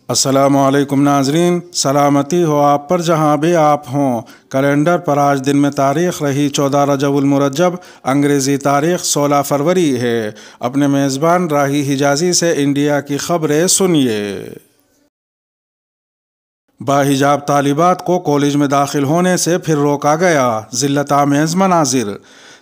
السلام علیکم ناظرین، سلامتی ہو آپ پر جہاں بھی آپ ہوں۔ کیلنڈر پر آج دن میں تاریخ رہی 14 رجب المرجب، انگریزی تاریخ 16 فروری ہے۔ اپنے میزبان راہی حجازی سے انڈیا کی خبریں سنیے۔ باحجاب طالبات کو کالج میں داخل ہونے سے پھر روکا گیا، ذلت آمیز مناظر۔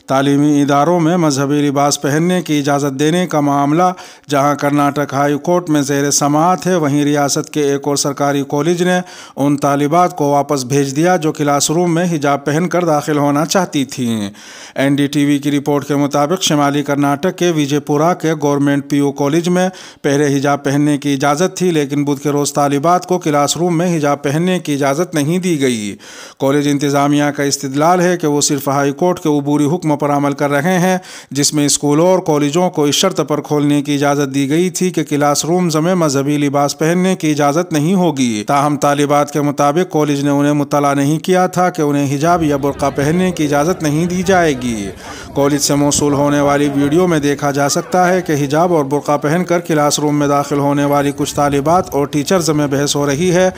تعلیمی اداروں میں مذہبی لباس پہننے کی اجازت دینے کا معاملہ جہاں کرناٹک ہائی کورٹ میں زیر سماعت ہے، وہیں ریاست کے ایک اور سرکاری کالج نے ان طالبات کو واپس بھیج دیا جو کلاس روم میں حجاب پہن کر داخل ہونا چاہتی تھیں۔ این ڈی ٹی وی کی رپورٹ کے مطابق شمالی کرناٹک کے وجے پورہ کے گورنمنٹ پی یو کالج میں پہلے حجاب پہننے کی اجازت تھی، لیکن بدھ کے روز طالبات کو کلاس روم میں حجاب پہننے کی اجازت نہیں دی گئی۔ کالج انتظامیہ کا استدلال ہے کہ وہ صرف ہائی کورٹ کے عبوری حکم پر عمل کر رہے ہیں، جس میں اسکولوں اور کالجوں کو اس شرط پر کھولنے کی اجازت دی گئی تھی کہ کلاس رومز میں مذہبی لباس پہننے کی اجازت نہیں ہوگی۔ تاہم طالبات کے مطابق کالج نے انہیں مطلع نہیں کیا تھا کہ انہیں حجاب یا برقع پہننے کی اجازت نہیں دی جائے گی۔ کالج سے موصول ہونے والی ویڈیو میں دیکھا جا سکتا ہے کہ حجاب اور برقع پہن کر کلاس روم میں داخل ہونے والی کچھ طالبات اور ٹیچرز میں بحث ہو رہی ہے۔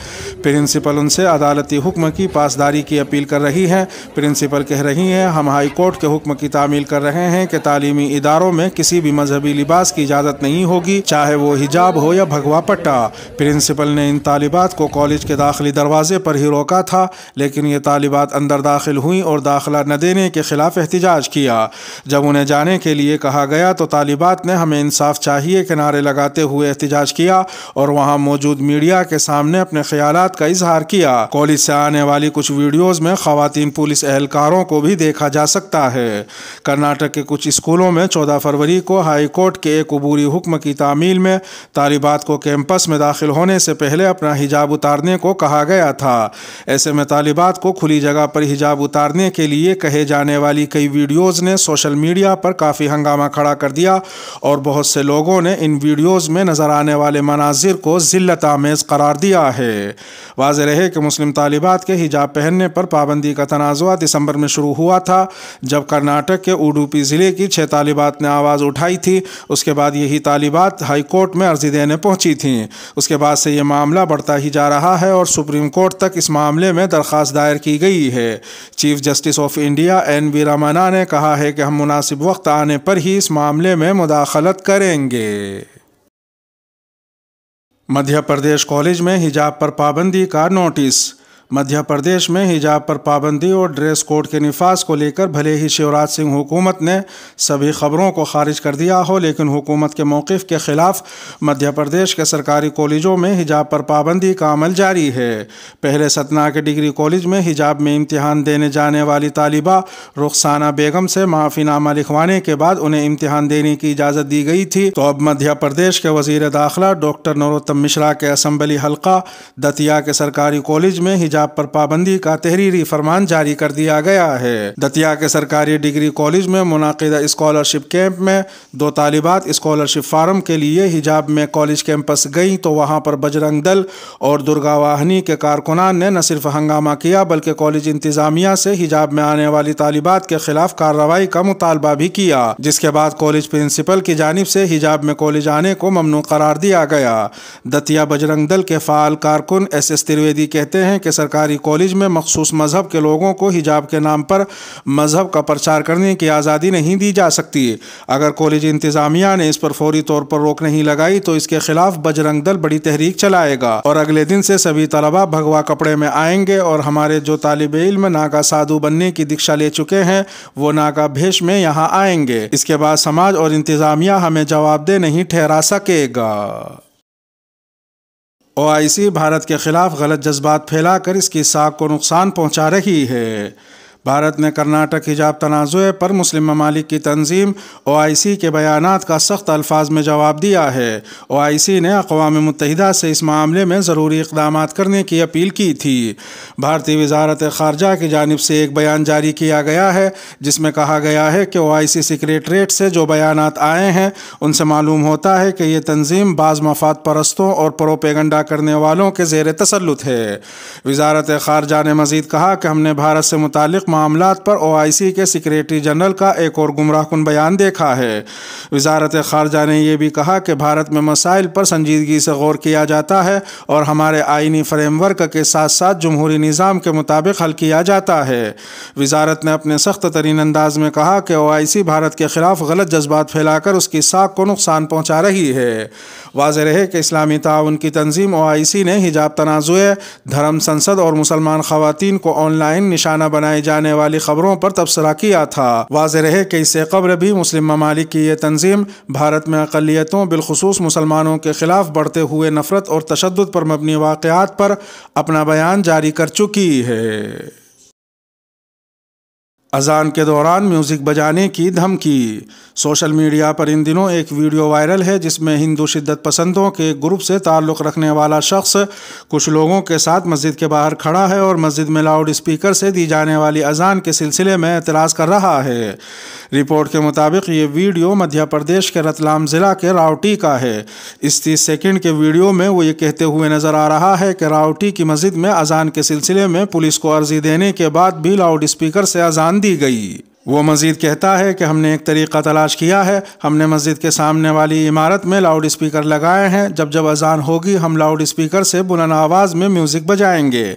پرنسپل ان سے عدالتی حکم کی پاسداری کی اپیل کر رہی ہے۔ پرنسپل کہہ رہی ہیں، ہم ہائی کورٹ کے حکم کی تعمیل کر رہے ہیں کہ تعلیمی اداروں میں کسی بھی مذہبی لباس کی اجازت نہیں ہوگی، چاہے وہ حجاب ہو یا بھگوا پٹا۔ پرنسپل نے ان طالبات کو کالج کے داخلی دروازے پر ہی روکا تھا، لیکن یہ طالبات اندر داخل ہوئیں اور داخلہ نہ دینے کے خلاف احتجاج کیا۔ جب انہیں جانے کے لیے کہا گیا تو طالبات نے ہمیں انصاف چاہیے کے نعرے لگاتے ہوئے احتجاج کیا اور وہاں موجود میڈیا کے سامنے اپنے خیالات کا اظہار کیا۔ کالج سے آنے والی کچھ ویڈیوز میں خواتین پولیس اہلکاروں کو بھی دیکھا جا سکتا ہے۔ کرناٹک کے کچھ اسکولوں میں 14 فروری کو ہائی کورٹ کے ایک عبوری حکم کی تعمیل میں طالبات کو کیمپس میں داخل ہونے سے پہلے اپنا حجاب اتارنے کو کہا گیا تھا۔ ایسے میں طالبات کو کھلی جگہ پر حجاب اتارنے کے لیے کہے جانے والی کئی ویڈیوز نے سوشل میڈیا پر کافی ہنگامہ کھڑا کر دیا اور بہت سے لوگوں نے ان ویڈیوز میں نظر آنے والے مناظر کو ذلت آمیز قرار دیا ہے۔ واضح رہے کہ مسلم طالبات کے حجاب پہننے پر پابندی کا تنازع دسمبر میں شروع ہوا تھا، جب کرناٹک کے اڈوپی ضلع کی 6 طالبات نے آواز اٹھائی تھی۔ اس کے بعد یہی طالبات ہائی کورٹ میں عرضی دینے پہنچی تھیں۔ اس کے بعد سے یہ معاملہ بڑھتا ہی جا رہا ہے اور سپریم کورٹ تک اس معاملے میں درخواست دائر کی گئی ہے۔ Chief justice of India N V Ramana نے کہا ہے کہ ہم مناسب وقت آنے پر ہی اس معاملے میں مداخلت کریں گے۔ مدھیہ پردیش کالج میں حجاب پر پابندی کا نوٹس۔ مدھیہ پردیش میں حجاب پر پابندی اور ڈریس کوڈ کے نفاذ کو لے کر بھلے ہی شیوراج سنگھ حکومت نے سبھی خبروں کو خارج کر دیا ہو، لیکن حکومت کے موقف کے خلاف مدھیہ پردیش کے سرکاری کالجوں میں حجاب پر پابندی کا عمل جاری ہے۔ پہلے ستنا کے ڈگری کالج میں حجاب میں امتحان دینے جانے والی طالبہ رخسانہ بیگم سے معافی نامہ لکھوانے کے بعد انہیں امتحان دینے کی اجازت دی گئی تھی، تو اب مدھیہ پردیش کے وزیر داخلہ ڈاکٹر نروتم مشرا کے اسمبلی حلقہ دتیا کے سرکاری کالج میں حجاب پر پابندی کا تحریری فرمان جاری کر دیا گیا ہے۔ دتیا کے سرکاری ڈگری کالج میں منعقدہ اسکالرشپ کیمپ میں 2 طالبات اسکالرشپ فارم کے لیے حجاب میں کالج کیمپس گئیں تو وہاں پر بجرنگ دل اور درگا واہنی کے کارکنان نے نہ صرف ہنگامہ کیا بلکہ کالج انتظامیہ سے حجاب میں آنے والی طالبات کے خلاف کارروائی کا مطالبہ بھی کیا، جس کے بعد کالج پرنسپل کی جانب سے حجاب میں کالج آنے کو ممنوع قرار دیا گیا۔ دتیا بجرنگ دل کے فعال کارکن ایس ایس ترویدی کہتے ہیں کہ سرکاری کالج میں مخصوص مذہب کے لوگوں کو حجاب کے نام پر مذہب کا پرچار کرنے کی آزادی نہیں دی جا سکتی۔ اگر کالج انتظامیہ نے اس پر فوری طور پر روک نہیں لگائی تو اس کے خلاف بجرنگ دل بڑی تحریک چلائے گا اور اگلے دن سے سبھی طلبہ بھگوا کپڑے میں آئیں گے اور ہمارے جو طالب علم ناگا سادھو بننے کی دیکشا لے چکے ہیں وہ ناگا بھیش میں یہاں آئیں گے۔ اس کے بعد سماج اور انتظامیہ ہمیں جواب دہ نہیں ٹھہرا سکے گا۔ OIC بھارت کے خلاف غلط جذبات پھیلا کر اس کی ساکھ کو نقصان پہنچا رہی ہے۔ بھارت نے کرناٹک حجاب تنازع پر مسلم ممالک کی تنظیم OIC کے بیانات کا سخت الفاظ میں جواب دیا ہے۔ OIC نے اقوام متحدہ سے اس معاملے میں ضروری اقدامات کرنے کی اپیل کی تھی۔ بھارتی وزارت خارجہ کی جانب سے ایک بیان جاری کیا گیا ہے جس میں کہا گیا ہے کہ OIC سیکریٹریٹ سے جو بیانات آئے ہیں ان سے معلوم ہوتا ہے کہ یہ تنظیم بعض مفاد پرستوں اور پروپیگنڈا کرنے والوں کے زیر تسلط ہے۔ وزارت خارجہ نے مزید کہا کہ ہم نے بھارت سے متعلق معاملات پر OIC کے سیکریٹری جنرل کا ایک اور گمراہ کن بیان دیکھا ہے۔ وزارت خارجہ نے یہ بھی کہا کہ بھارت میں مسائل پر سنجیدگی سے غور کیا جاتا ہے اور ہمارے آئینی فریم ورک کے ساتھ ساتھ جمہوری نظام کے مطابق حل کیا جاتا ہے۔ وزارت نے اپنے سخت ترین انداز میں کہا کہ OIC بھارت کے خلاف غلط جذبات پھیلا کر اس کی ساکھ کو نقصان پہنچا رہی ہے۔ واضح رہے کہ اسلامی تعاون کی تنظیم OIC نے حجاب تنازع، دھرم سنسد اور مسلمان خواتین کو آن لائن نشانہ بنائی جانے والی خبروں پر تبصرہ کیا تھا۔ واضح رہے کہ اس سے قبل بھی مسلم ممالک کی یہ تنظیم بھارت میں اقلیتوں بالخصوص مسلمانوں کے خلاف بڑھتے ہوئے نفرت اور تشدد پر مبنی واقعات پر اپنا بیان جاری کر چکی ہے۔ اذان کے دوران میوزک بجانے کی دھمکی۔ سوشل میڈیا پر ان دنوں ایک ویڈیو وائرل ہے جس میں ہندو شدت پسندوں کے گروپ سے تعلق رکھنے والا شخص کچھ لوگوں کے ساتھ مسجد کے باہر کھڑا ہے اور مسجد میں لاؤڈ اسپیکر سے دی جانے والی اذان کے سلسلے میں اعتراض کر رہا ہے۔ رپورٹ کے مطابق یہ ویڈیو مدھیہ پردیش کے رتلام ضلع کے راوٹی کا ہے۔ اس 30 سیکنڈ کے ویڈیو میں وہ یہ کہتے ہوئے نظر آ رہا ہے کہ راوٹی کی مسجد میں اذان کے سلسلے میں پولیس کو عرضی دینے کے بعد بھی لاؤڈ اسپیکر سے اذان دی گئی۔ وہ مزید کہتا ہے کہ ہم نے ایک طریقہ تلاش کیا ہے، ہم نے مسجد کے سامنے والی عمارت میں لاؤڈ اسپیکر لگائے ہیں، جب اذان ہوگی ہم لاؤڈ اسپیکر سے بلند آواز میں میوزک بجائیں گے۔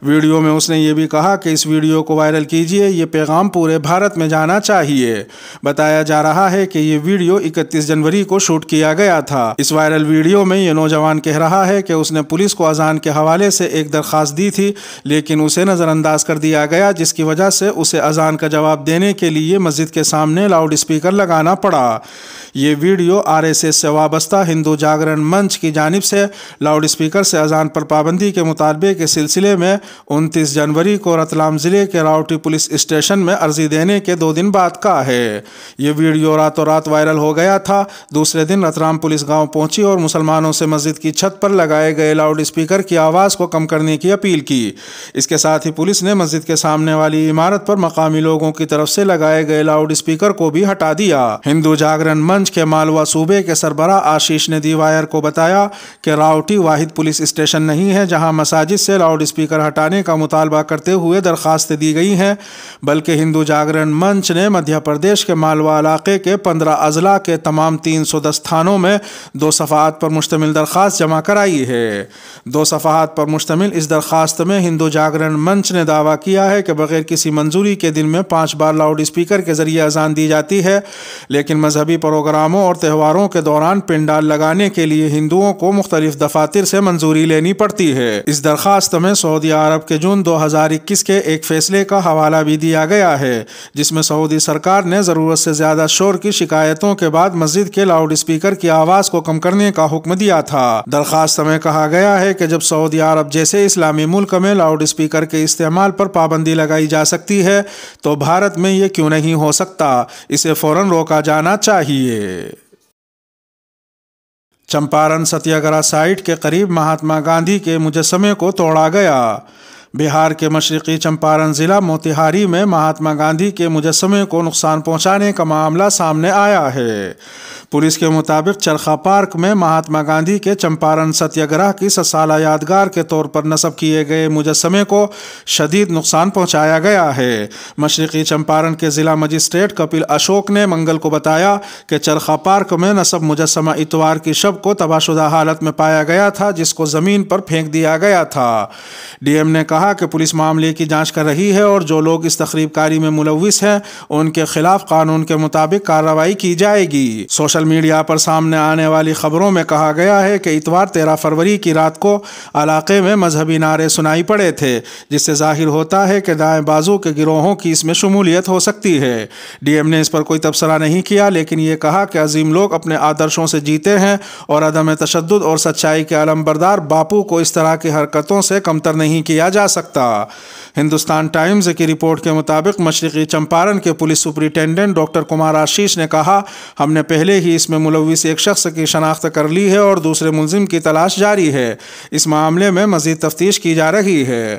ویڈیو میں اس نے یہ بھی کہا کہ اس ویڈیو کو وائرل کیجئے، یہ پیغام پورے بھارت میں جانا چاہیے۔ بتایا جا رہا ہے کہ یہ ویڈیو 31 جنوری کو شوٹ کیا گیا تھا۔ اس وائرل ویڈیو میں یہ نوجوان کہہ رہا ہے کہ اس نے پولیس کو اذان کے حوالے سے ایک درخواست دی تھی لیکن اسے نظر انداز کر دیا گیا، جس کی وجہ سے اسے اذان کا جواب دینے کے لیے مسجد کے سامنے لاؤڈ اسپیکر لگانا پڑا۔ یہ ویڈیو RSS سے وابستہ ہندو جاگرن منچ کی جانب سے لاؤڈ اسپیکر سے اذان پر پابندی کے مطالبے کے سلسلے میں 29 جنوری کو رتلام ضلع کے راوٹی پولیس اسٹیشن میں عرضی دینے کے 2 دن بعد کا ہے۔ یہ ویڈیو راتوں رات وائرل ہو گیا تھا۔ دوسرے دن رتلام پولیس گاؤں پہنچی اور مسلمانوں سے مسجد کی چھت پر لگائے گئے لاؤڈ اسپیکر کی آواز کو کم کرنے کی اپیل کی۔ اس کے ساتھ ہی پولیس نے مسجد کے سامنے والی عمارت پر مقامی لوگوں کی طرف سے لگائے گئے لاؤڈ اسپیکر کو بھی ہٹا دیا۔ ہندو جاگرن منچ کے مالوا صوبے کے سربراہ آشیش نے دی وائر کو بتایا کہ راوٹی واحد پولیس اسٹیشن نہیں ہے جہاں مساجد سے لاؤڈ اسپیکر ہٹانے کا مطالبہ کرتے ہوئے درخواستیں دی گئی ہیں، بلکہ ہندو جاگرن منچ نے مدھیہ پردیش کے مالوا علاقے کے 15 اضلاع کے تمام 310 تھانوں میں 2 صفحات پر مشتمل درخواست جمع کرائی ہے۔ 2 صفحات پر مشتمل اس درخواست میں ہندو جاگرن منچ نے دعویٰ کیا ہے کہ بغیر کسی منظوری کے دن میں 5 بار لاؤڈ اسپیکر کے ذریعے اذان دی جاتی ہے، لیکن مذہبی پروگراموں اور تہواروں کے دوران پنڈال لگانے کے لیے ہندوؤں کو مختلف دفاتر سے منظوری لینی پڑتی ہے۔ اس درخواست میں سعودی عرب کے جون 2021 کے ایک فیصلے کا حوالہ بھی دیا گیا ہے جس میں سعودی سرکار نے ضرورت سے زیادہ شور کی شکایتوں کے بعد مسجد کے لاؤڈ اسپیکر کی آواز کو کم کرنے کا حکم دیا تھا۔ درخواست میں کہا گیا ہے کہ جب سعودی عرب جیسے اسلامی ملک میں لاؤڈ اسپیکر کے استعمال پر پابندی لگائی جا سکتی ہے تو بھارت میں یہ کیوں نہیں ہو سکتا؟ اسے فوراً روکا جانا چاہیے۔ چمپارن ستیہ گرہ سائٹ کے قریب مہاتما گاندھی کے مجسمے کو توڑا گیا۔ بہار کے مشرقی چمپارن ضلع موتیہاری میں مہاتما گاندھی کے مجسمے کو نقصان پہنچانے کا معاملہ سامنے آیا ہے۔ پولیس کے مطابق چرخا پارک میں مہاتما گاندھی کے چمپارن ستیہ گرہ کی 100 سالہ یادگار کے طور پر نصب کیے گئے مجسمے کو شدید نقصان پہنچایا گیا ہے۔ مشرقی چمپارن کے ضلع مجسٹریٹ کپل اشوک نے منگل کو بتایا کہ چرخا پارک میں نصب مجسمہ اتوار کی شب کو تباہ شدہ حالت میں پایا گیا تھا جس کو زمین پر پھینک دیا گیا تھا۔ DM نے کہا کہ پولیس معاملے کی جانچ کر رہی ہے اور جو لوگ اس تخریب کاری میں ملوث ہیں ان کے خلاف قانون کے مطابق کارروائی کی جائے گی۔ سوشل میڈیا پر سامنے آنے والی خبروں میں کہا گیا ہے کہ اتوار 13 فروری کی رات کو علاقے میں مذہبی نعرے سنائی پڑے تھے جس سے ظاہر ہوتا ہے کہ دائیں بازو کے گروہوں کی اس میں شمولیت ہو سکتی ہے۔ DM نے اس پر کوئی تبصرہ نہیں کیا لیکن یہ کہا کہ عظیم لوگ اپنے آدرشوں سے جیتے ہیں اور عدم تشدد اور سچائی کے علمبردار باپو کو اس طرح کی حرکتوں سے کمتر نہیں کیا جا سکتا۔ ہندوستان ٹائمز کی رپورٹ کے مطابق مشرقی چمپارن کے police superintendent doctor Kumar Ashish نے کہا، ہم نے پہلے ہی اس میں ملوث ایک شخص کی شناخت کر لی ہے اور دوسرے ملزم کی تلاش جاری ہے۔ اس معاملے میں مزید تفتیش کی جا رہی ہے۔